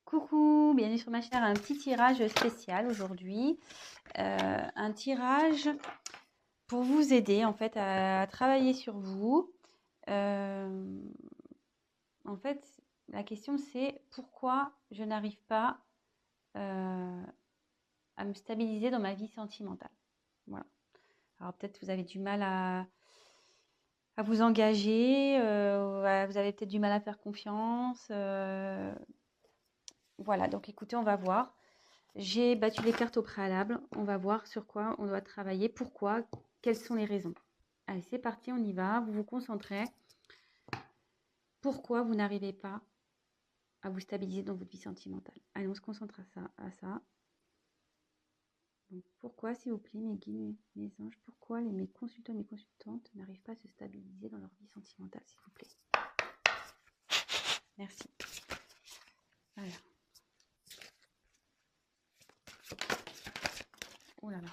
Coucou, bienvenue sur ma chaîne. Un petit tirage spécial aujourd'hui. Un tirage pour vous aider en fait à travailler sur vous. Euh, En fait, la question c'est pourquoi je n'arrive pas à me stabiliser dans ma vie sentimentale. Voilà. Alors peut-être vous avez du mal à vous engager, vous avez peut-être du mal à faire confiance. Voilà, donc écoutez, on va voir. J'ai battu les cartes au préalable. On va voir sur quoi on doit travailler, pourquoi, quelles sont les raisons. Allez, c'est parti, on y va. Vous vous concentrez. Pourquoi vous n'arrivez pas à vous stabiliser dans votre vie sentimentale? Allez, on se concentre à ça. Donc, pourquoi, s'il vous plaît, mes guides, mes anges, pourquoi mes consultants et mes consultantes n'arrivent pas à se stabiliser dans leur vie sentimentale, s'il vous plaît? Merci. Voilà. Oh là là,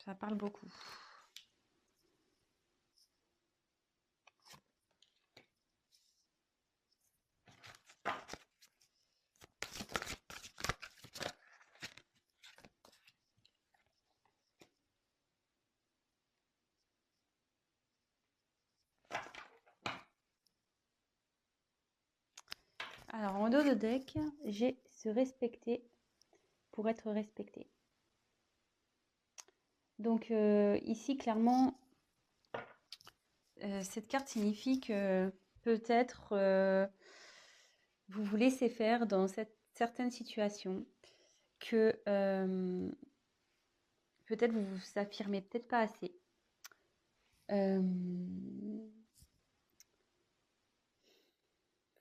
ça parle beaucoup. Alors, en dos de deck, j'ai se respecter pour être respecté. Donc, ici, clairement, cette carte signifie que peut-être vous vous laissez faire dans certaines situations, que peut-être vous vous affirmez peut-être pas assez.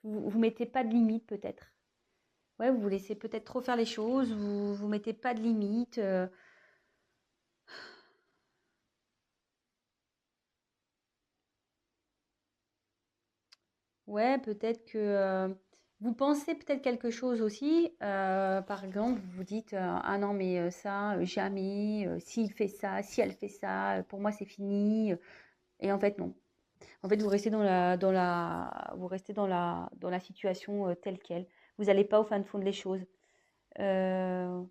Vous mettez pas de limite peut-être. Ouais, vous vous laissez peut-être trop faire les choses, vous mettez pas de limite. Ouais, peut-être que vous pensez peut-être quelque chose aussi. Par exemple, vous vous dites ah non mais ça jamais. S'il fait ça, si elle fait ça, pour moi c'est fini. Et en fait non. En fait, vous restez vous restez dans la situation telle quelle. Vous n'allez pas au fin de fond des choses. Euh,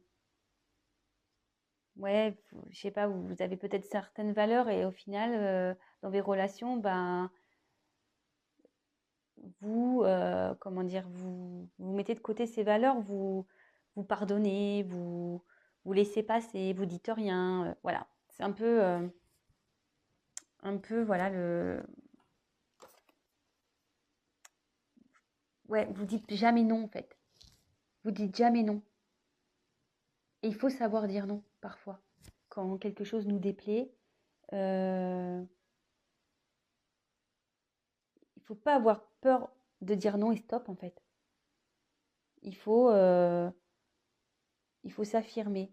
ouais, je sais pas, vous avez peut-être certaines valeurs et au final, dans vos relations, ben vous, comment dire, vous mettez de côté ces valeurs, vous pardonnez, vous laissez passer, vous dites rien. Voilà, c'est un peu, voilà le. Ouais, vous dites jamais non en fait. Vous dites jamais non. Et il faut savoir dire non parfois. Quand quelque chose nous déplaît, euh, il faut pas avoir peur de dire non et stop en fait. Il faut, euh, il faut s'affirmer.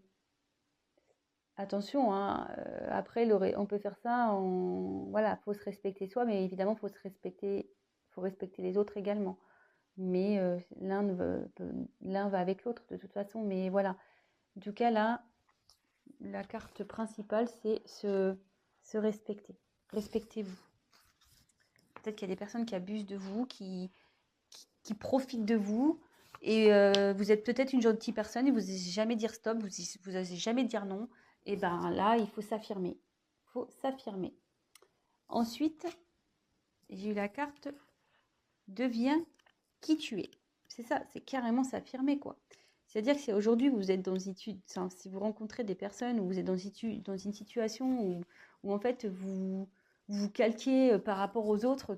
Attention, hein, après, on peut faire ça, voilà, faut se respecter soi, mais évidemment, faut respecter les autres également. Mais l'un va avec l'autre de toute façon. Mais voilà, en tout cas là, la carte principale, c'est se respecter. Respectez-vous. Peut-être qu'il y a des personnes qui abusent de vous, qui profitent de vous. Et vous êtes peut-être une gentille personne et vous n'osez jamais dire stop, vous n'osez jamais dire non. Et ben là, il faut s'affirmer. Il faut s'affirmer. Ensuite, j'ai eu la carte deviens qui tu es. C'est ça, c'est carrément s'affirmer quoi. C'est-à-dire que si aujourd'hui vous êtes dans une situation, si vous rencontrez des personnes ou vous êtes dans une situation où en fait vous calquez par rapport aux autres,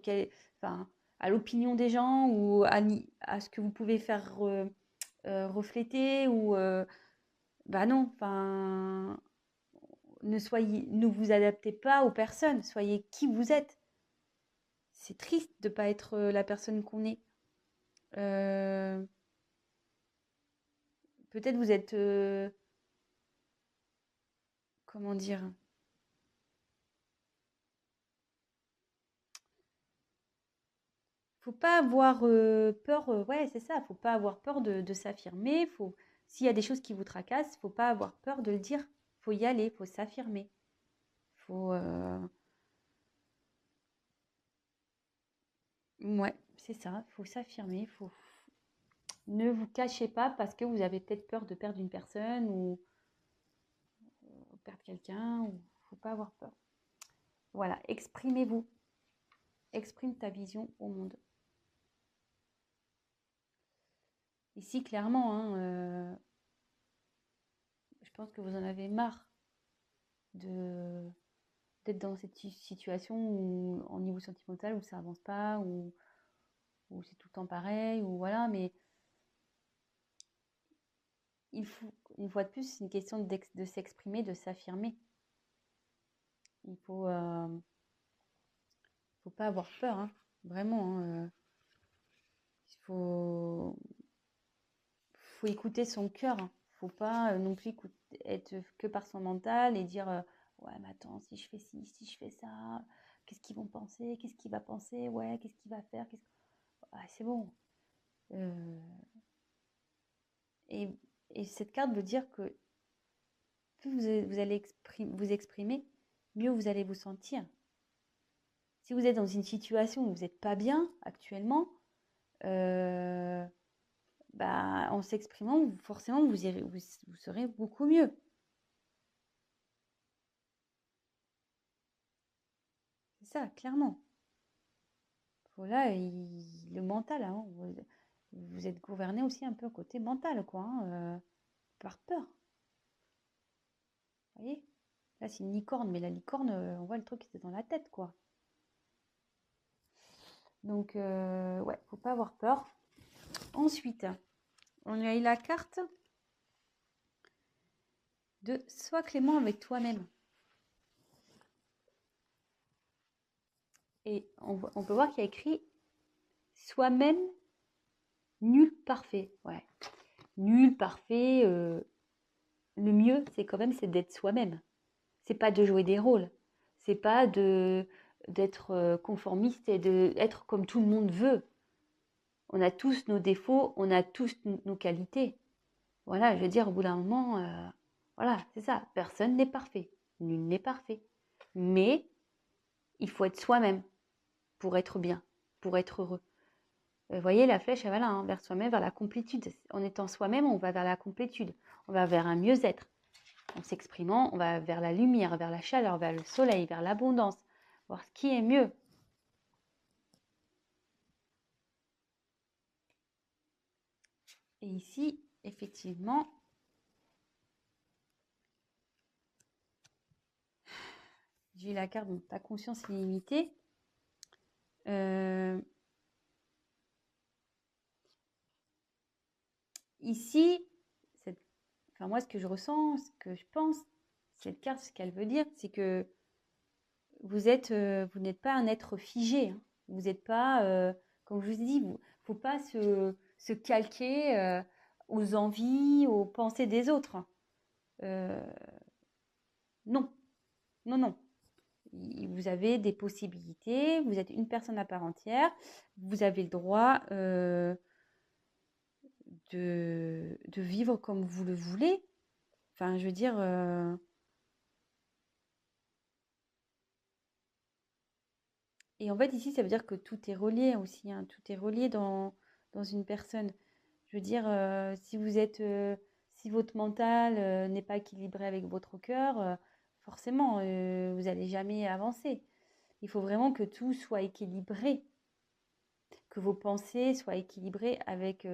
enfin, à l'opinion des gens ou à ce que vous pouvez faire refléter ou bah non, enfin ne vous adaptez pas aux personnes, soyez qui vous êtes. C'est triste de ne pas être la personne qu'on est. Euh, Peut-être vous êtes, comment dire, faut pas avoir peur, ouais, c'est ça, faut pas avoir peur de s'affirmer. S'il y a des choses qui vous tracassent, faut pas avoir peur de le dire. Faut y aller, faut s'affirmer. Faut, ouais, c'est ça, faut s'affirmer. Ne vous cachez pas parce que vous avez peut-être peur de perdre une personne ou perdre quelqu'un. Il ne faut pas avoir peur. Voilà, exprimez-vous. Exprime ta vision au monde. Ici, clairement, hein, je pense que vous en avez marre d'être dans cette situation où, en niveau sentimental où ça avance pas, où c'est tout le temps pareil, ou voilà, mais il faut, une fois de plus, c'est une question de s'exprimer, de s'affirmer. Il faut pas avoir peur, hein, vraiment. Hein, il faut écouter son cœur. Hein. Faut pas non plus être que par son mental et dire ouais, mais attends, si je fais ci, si je fais ça, qu'est-ce qu'ils vont penser, qu'est-ce qu'il va penser, ouais, qu'est-ce qu'il va faire, ah, c'est bon. Et, cette carte veut dire que plus vous allez vous exprimer, mieux vous allez vous sentir. Si vous êtes dans une situation où vous n'êtes pas bien actuellement, bah, en s'exprimant, forcément, vous serez beaucoup mieux. C'est ça, clairement. Voilà, le mental, hein, vous êtes gouverné aussi un peu côté mental, quoi, hein, par peur. Vous voyez? Là, c'est une licorne, mais la licorne, on voit le truc qui était dans la tête, quoi. Donc, ouais, faut pas avoir peur. Ensuite, on a eu la carte de sois clément avec toi-même. Et on peut voir qu'il y a écrit soi-même nul parfait. Ouais. Nul parfait. Le mieux, c'est quand même d'être soi-même. C'est pas de jouer des rôles. C'est pas d'être conformiste et d'être comme tout le monde veut. On a tous nos défauts, on a tous nos qualités. Voilà, je veux dire, au bout d'un moment, voilà, c'est ça. Personne n'est parfait. Nul n'est parfait. Mais il faut être soi-même pour être bien, pour être heureux. Vous voyez, la flèche, elle va là, hein, vers soi-même, vers la complétude. En étant soi-même, on va vers la complétude. On va vers un mieux-être. En s'exprimant, on va vers la lumière, vers la chaleur, vers le soleil, vers l'abondance. Voir ce qui est mieux. Et ici, effectivement, j'ai la carte de ta conscience illimitée. Ici, moi, ce que je ressens, ce que je pense, cette carte, ce qu'elle veut dire, c'est que vous n'êtes pas un être figé. Hein. Vous n'êtes pas, comme je vous ai dit, il ne faut pas se calquer aux envies, aux pensées des autres. Non, non, non. Vous avez des possibilités, vous êtes une personne à part entière, vous avez le droit de vivre comme vous le voulez. Enfin, je veux dire, et en fait, ici, ça veut dire que tout est relié aussi, hein, tout est relié dans une personne. Je veux dire, si votre mental n'est pas équilibré avec votre cœur, forcément, vous n'allez jamais avancer. Il faut vraiment que tout soit équilibré, que vos pensées soient équilibrées avec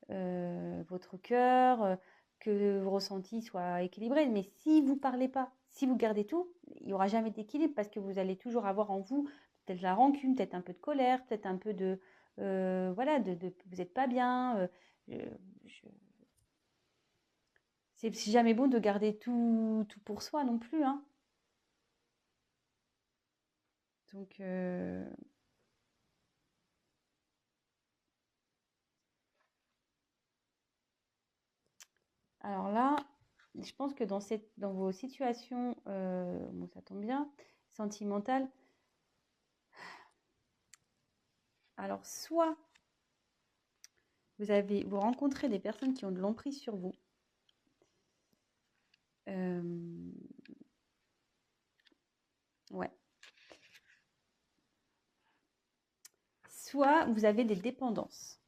votre cœur, que vos ressentis soient équilibrés. Mais si vous ne parlez pas, si vous gardez tout, il n'y aura jamais d'équilibre parce que vous allez toujours avoir en vous peut-être la rancune, peut-être un peu de colère, peut-être un peu de... voilà, vous n'êtes pas bien. C'est jamais bon de garder tout pour soi non plus. Hein. Donc, alors là, je pense que dans vos situations, bon, ça tombe bien, sentimentales, alors soit vous rencontrez des personnes qui ont de l'emprise sur vous. Ouais. Soit vous avez des dépendances.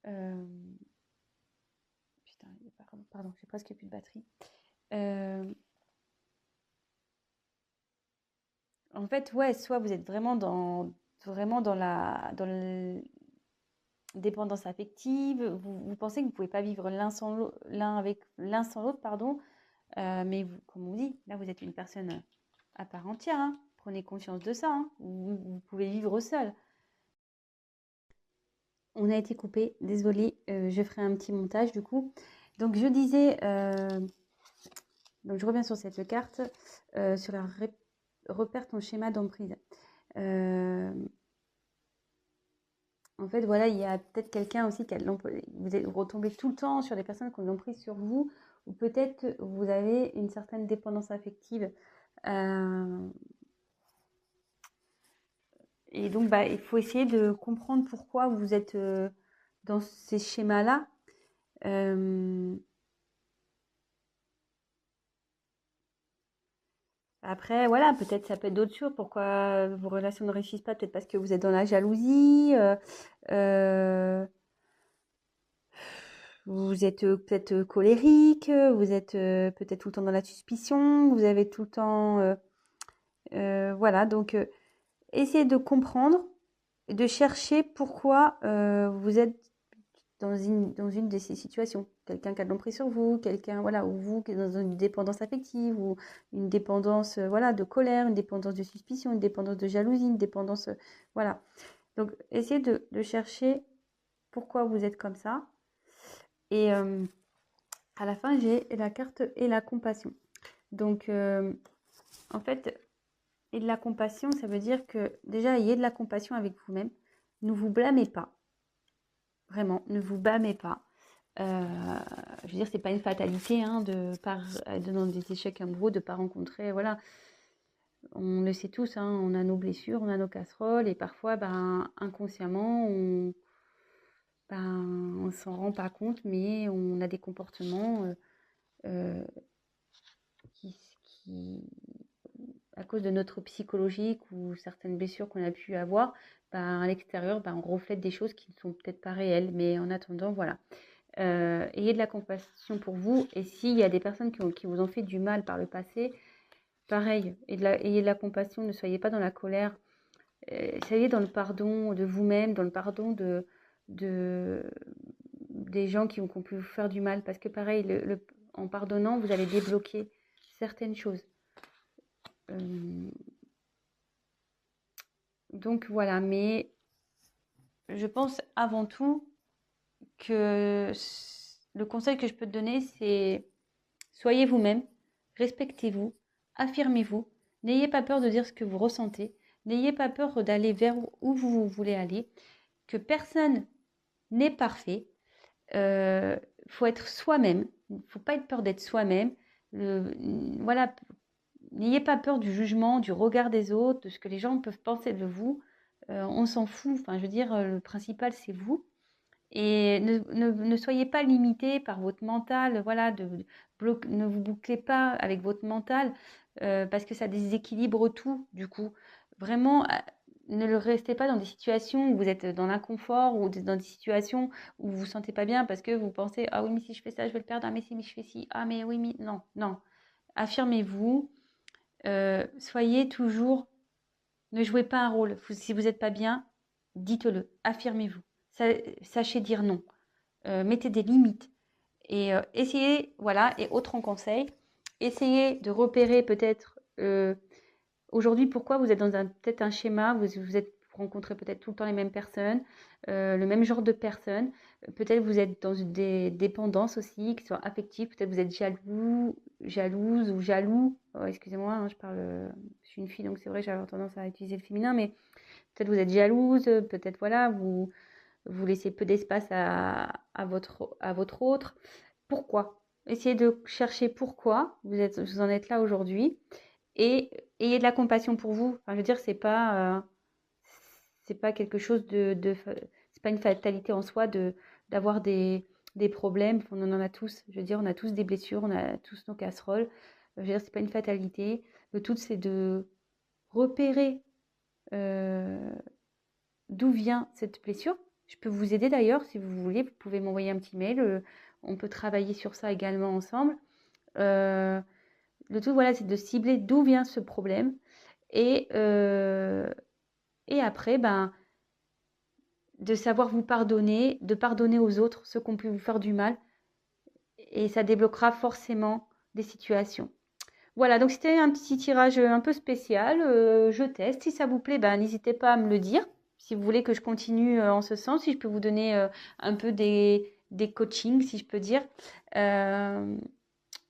Euh, Putain, pardon, j'ai presque plus de batterie. Euh, En fait, ouais, soit vous êtes vraiment dans la dépendance affective, vous pensez que vous pouvez pas vivre l'un sans l'autre, pardon, mais comme on dit, là vous êtes une personne à part entière, hein. Prenez conscience de ça, hein. Vous pouvez vivre seul. On a été coupé, désolée, je ferai un petit montage du coup. Donc je disais, donc je reviens sur cette carte, sur la repère ton schéma d'emprise. Euh, En fait, voilà, il y a peut-être quelqu'un aussi qui a vous retombez tout le temps sur des personnes qui ont l'emprise sur vous, ou peut-être vous avez une certaine dépendance affective. Euh, et donc, bah, il faut essayer de comprendre pourquoi vous êtes dans ces schémas-là. Euh, Après, voilà, peut-être ça peut être d'autres choses. Pourquoi vos relations ne réussissent pas? Peut-être parce que vous êtes dans la jalousie. Euh, Vous êtes peut-être colérique, vous êtes peut-être tout le temps dans la suspicion, vous avez tout le temps... voilà, donc essayez de comprendre et de chercher pourquoi vous êtes dans une de ces situations. Quelqu'un qui a de l'emprise sur vous, quelqu'un, voilà, ou vous qui est dans une dépendance affective, ou une dépendance, voilà, de colère, une dépendance de suspicion, une dépendance de jalousie, une dépendance, voilà. Donc, essayez de chercher pourquoi vous êtes comme ça. Et à la fin, j'ai la carte et la compassion. Donc, en fait, et de la compassion, ça veut dire que déjà, ayez de la compassion avec vous-même. Ne vous blâmez pas. Vraiment, ne vous blâmez pas. Je veux dire, c'est pas une fatalité hein, de dans des échecs amoureux, de ne pas rencontrer. Voilà, on le sait tous, hein, on a nos blessures, on a nos casseroles, et parfois, ben, inconsciemment, on s'en rend pas compte, mais on a des comportements euh, qui, qui, à cause de notre psychologique ou certaines blessures qu'on a pu avoir, ben, à l'extérieur, ben, on reflète des choses qui ne sont peut-être pas réelles. Mais en attendant, voilà. Ayez de la compassion pour vous. Et s'il y a des personnes qui vous ont fait du mal par le passé, pareil, ayez de la compassion. Ne soyez pas dans la colère. Soyez dans le pardon de vous-même, dans le pardon de, des gens qui ont pu vous faire du mal. Parce que pareil, en pardonnant, vous allez débloquer certaines choses. Donc voilà, mais je pense avant tout que le conseil que je peux te donner, c'est soyez vous-même, respectez-vous, affirmez-vous, n'ayez pas peur de dire ce que vous ressentez, n'ayez pas peur d'aller vers où vous voulez aller, que personne n'est parfait. Faut être soi-même, il ne faut pas être peur d'être soi-même. Voilà, n'ayez pas peur du jugement, du regard des autres, de ce que les gens peuvent penser de vous. On s'en fout. Enfin, je veux dire, le principal, c'est vous. Et ne soyez pas limité par votre mental. Voilà, ne vous bouclez pas avec votre mental parce que ça déséquilibre tout, du coup. Vraiment, ne restez pas dans des situations où vous êtes dans l'inconfort ou dans des situations où vous ne vous sentez pas bien parce que vous pensez, ah oui, mais si je fais ça, je vais le perdre. Ah, mais si je fais ci. Ah, mais oui, mais non, non. Affirmez-vous. Soyez toujours, ne jouez pas un rôle. Si vous n'êtes pas bien, dites-le, affirmez-vous. Sachez dire non. Mettez des limites. Et essayez, voilà, et autre en conseil, essayez de repérer peut-être aujourd'hui pourquoi vous êtes dans peut-être un schéma, vous êtes rencontrez peut-être tout le temps les mêmes personnes, le même genre de personnes. Peut-être vous êtes dans des dépendances aussi, qui sont affectives. Peut-être vous êtes jalouse ou jaloux. Oh, excusez-moi, hein, je suis une fille, donc c'est vrai, j'avais tendance à utiliser le féminin, mais peut-être vous êtes jalouse, peut-être voilà, vous laissez peu d'espace à votre autre. Pourquoi? Essayez de chercher pourquoi vous en êtes là aujourd'hui et ayez de la compassion pour vous. Enfin, je veux dire, c'est pas quelque chose c'est pas une fatalité en soi d'avoir des problèmes. On en a tous. Je veux dire, on a tous des blessures, on a tous nos casseroles. Je veux dire, c'est pas une fatalité. Le tout, c'est de repérer euh, d'où vient cette blessure. Je peux vous aider d'ailleurs, si vous voulez, vous pouvez m'envoyer un petit mail. On peut travailler sur ça également ensemble. Le tout, voilà, c'est de cibler d'où vient ce problème. Et après, ben, de savoir vous pardonner, de pardonner aux autres ceux qui ont pu vous faire du mal. Et ça débloquera forcément des situations. Voilà, donc c'était un petit tirage un peu spécial. Je teste. Si ça vous plaît, ben, n'hésitez pas à me le dire. Si vous voulez que je continue en ce sens, si je peux vous donner un peu des coachings, si je peux dire.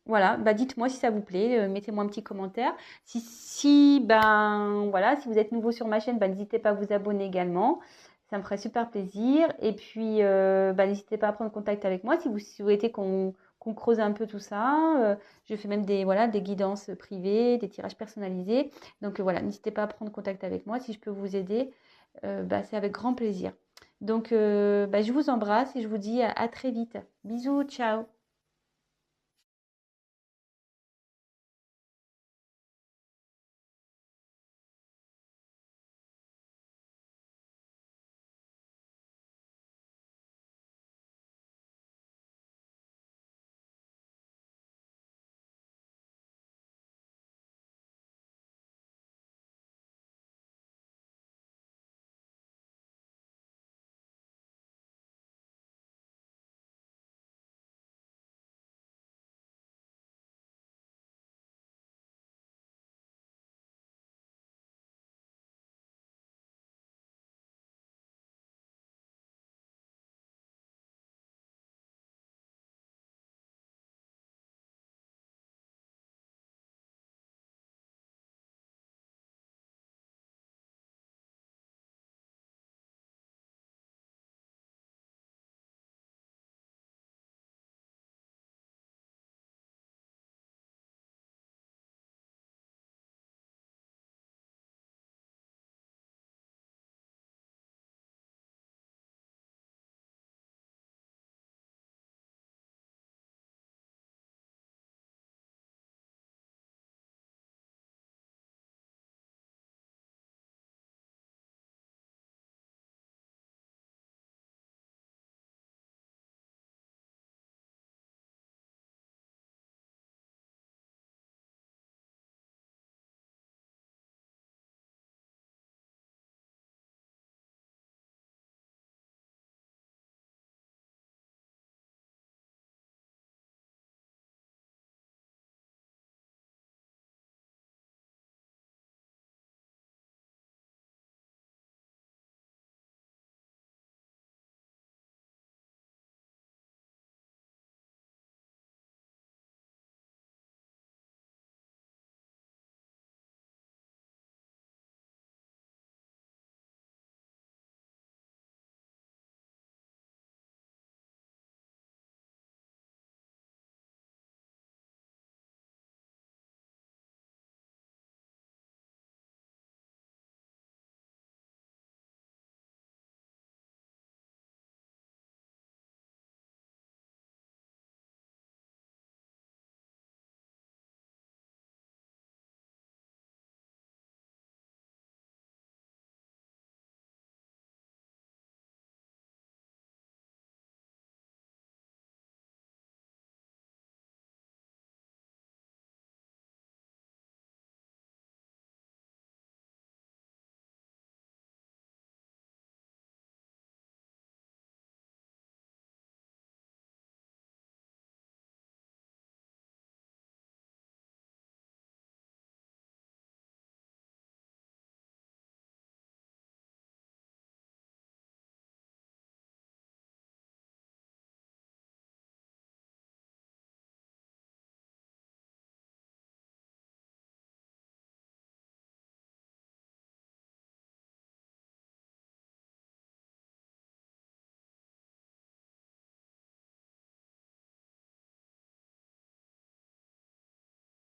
Voilà, bah dites-moi si ça vous plaît, mettez-moi un petit commentaire. Ben voilà, si vous êtes nouveau sur ma chaîne, ben, n'hésitez pas à vous abonner également. Ça me ferait super plaisir. Et puis, bah, n'hésitez pas à prendre contact avec moi si vous souhaitez qu'on creuse un peu tout ça. Je fais même des guidances privées, des tirages personnalisés. Donc voilà, n'hésitez pas à prendre contact avec moi. Si je peux vous aider, bah, c'est avec grand plaisir. Donc, bah, je vous embrasse et je vous dis à très vite. Bisous, ciao.